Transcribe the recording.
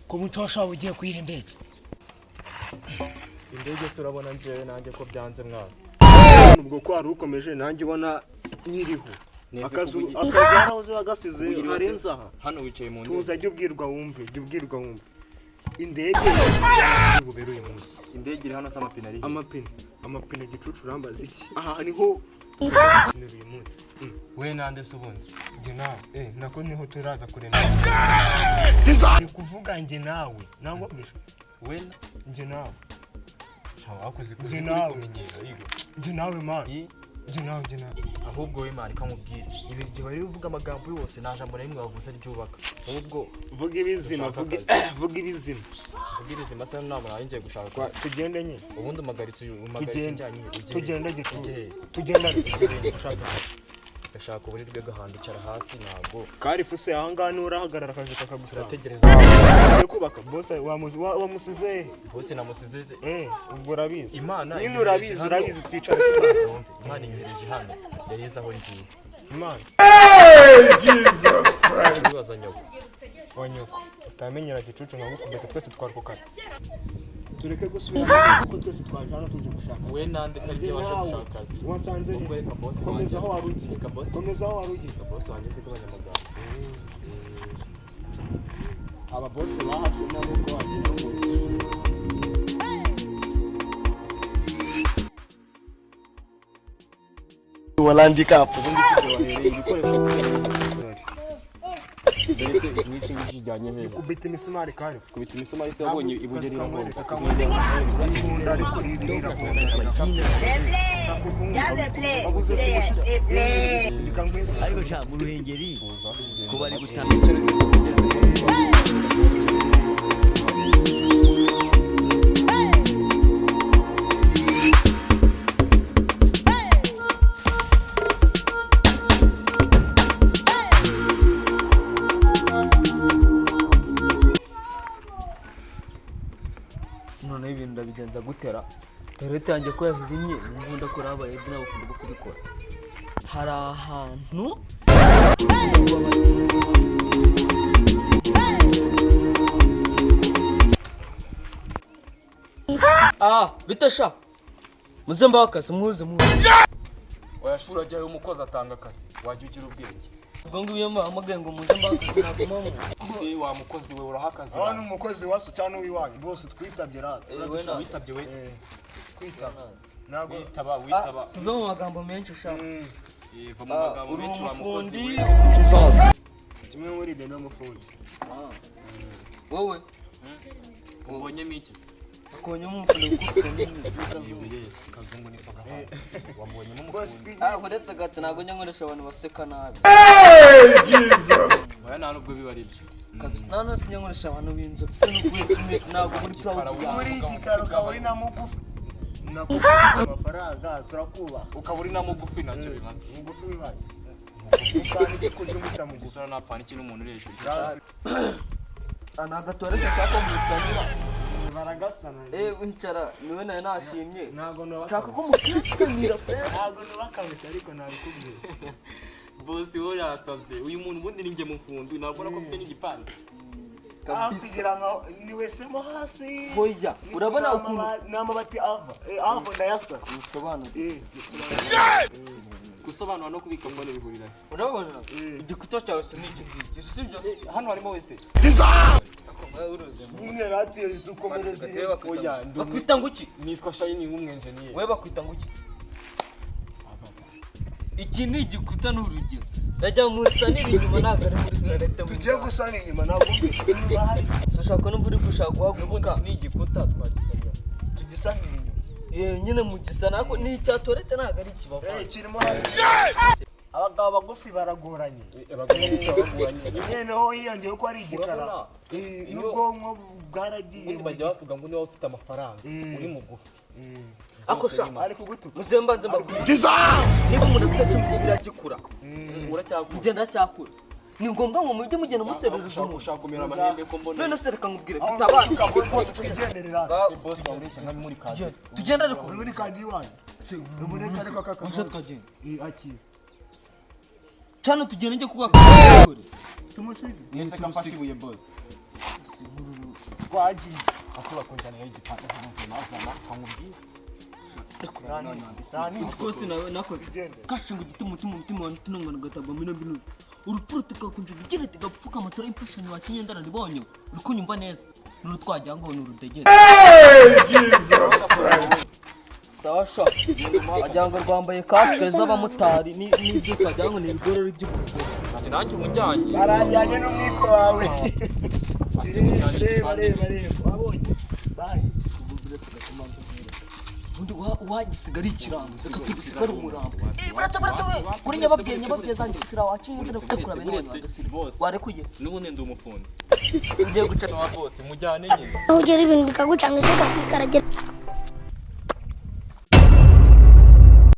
ko mutosha ugiye kwiha indege se urabona njewe nanjye ko byanze mwana ubwo ko ari ukomeje nanjye ubona nyiriho akazi yarahoze bagasize harenza hano wicaye mu tuza jye ubwirwa wumve indege bubero uyu munsi indege iri hano samapine ari amapine gicucu rambaza iki aha niho uyu munsi we nande se ubundi nge nawe nako niho turaza kurena ni kuvuga nge nawe nangwa we nge nawe wakoze kuzi kumenyera yigo nge nawe man nge nawe ahubwo we man kamubwire ibi gihe bari uvuga amagambo yose naje mbona rimwe bavuze ryubaka ahubwo vuga ibizima sana nama ngiye gushaka kwa tugende nyine ubundi umagaritse njyanye tugende tugenda ndashaka uburi rwe gahandicara hasi ntabwo kari fuse aha nurahagarara akaje kakagusura tegereza kubaka boss wamusize boss namusize ubwo urabizi imana nyine urabizi twicara imana inyereje hano yariza aho ngiye imana Jesus Christ wazanyoko wanyoko utamenyera gicucu nkagukubita twese twarukukana tureke gusubira kuko twese twaje hano tuje gushaka we nande karije waje gushaka akazi wansanze ubwo reka boss komeza aho warugiye komeza aho warugiye boss wanjye se kubanyamagambo aba boss bahatse nabo ko wagiye walandika hapo Niki kijyanye he kubita imisumari kare kubita imisumari se wabonye ibuye rirabonye ariko sha mu ruhengeri ko bari gutanga none ibintu ndabigenza gutera terete yanjye ko yahirimye nkunda ko rabaye byo bakunda kubikora hari ahantu bitasha muzemba wakazi muze oyashura ajyayo umukozi atanga akazi wajya ugira ubwenge ubwo ngibyo mpamagaye ngo muze mbakazi nagumamo ese wa mukozi we urahakazi abantu umukozi wasu cyane wiwanyu bose twitabye rata witabye we kwitaba nago witaba tuve mu magambo menshi ushaka va mu magambo menshi wa mukozi we kimwe muri de no mufundi wowe ubonye miki akonyemo umufundi gufite nini kazungu nisoga wambonyemo umufundi uretse gato ntago njya nkoresha abantu baseka nabi baya nta nubwo biba ari byo kabisa none sinjya nkoresha abantu b'inzobe se n'ukuye tumeze ntabwo muri proud muri igikaro kaburi na mugufi nakubaha amafaranga turakuba ukaburi na mugufi nacyo bimaze mugufi bibaye ukani kikuje umuta mu gusura napfana ikintu umuntu ureshe anagatorese kako mutsanira baragasana wicara niwe naye nashimye ntago nshaka ko mukitsanira ntago nubakabita ariko nabikubwiye boss wowe yasaze uyu muntu ubundi ninjye mufundi nabona ko mfite n'igipande kugira ngo ni wese mo hasi hoya urabona ukuntu namabati ava ndayasa musobanure gusobanura no kubika mbone bihurira urabona igikuta cyawe se n'iki ngiki sibyo hano harimo wese nyine rati dukomereze oya bakwita nguki nitwa Shaini nk'umwenjeniyeri wewe bakwita nguki iki ni igikuta n'urugero ndajya mutsanira inyuma ntabwo ari muri toilette tugiye gusana inyuma ntabwo inyuma hari ushaka no buri gushaka guhaguruka ni igikuta twagisanya tugisanira inyuma nyine mu gisana ariko ni icya toilette ntabwo ari ikibava kirimo abagabo bagufi baragoranye noneho hiyongeye ko ari igikara n'ubwonko bwaragiye bajya bavuga ngo niba ufite amafaranga uri mugufi ako sha ari kugutuka muzemba nze mbabwira niba umuntu afite cyumva biragikura ugenda cyakura ni ngombwa ngo mujye mugenda musebereza ushaka kumera amahembe ko mbona none se reka nkubwire tutabana bose tugenderera boss wamuresha nka muri kazi tugenda ariko muri kandi iwanyu se muri kandi kaka musha twagenda aki cyane tugenda njye kubaka tumusige nese kafashibuye boss si nkuru twagiye asaba kunjyanira igipande z'amazina kamubwira usikose nawe nakoze kashinga igituma umutima wanjye tunangana gatagwa mino bino urupfu tukakunje ugira tigapfuka amatora y'imfashanyo wa kinyendara ribonye uri kunyumva neza nuru twajya ngo ni urudegere sawa sha ajyanga rwambaye kasike z'abamotari n'ibyo sajya ngo ni ibigorori by'ukuze ati nanjye umujyanye barajyanye n'umwiko wawe reba wabonye bayi uretse gakomanze undi wagisiga ari ikirango reka tugisiga ari umurambo barata we kuri nyababwiye zanjye sira waciye ndere kutekura bene wanyu bagasira warekuye n'ubundi ndi umufundi ugiye guca na boss mujyane nyine aho ugera ibintu bikagucanga ise kakwikaragera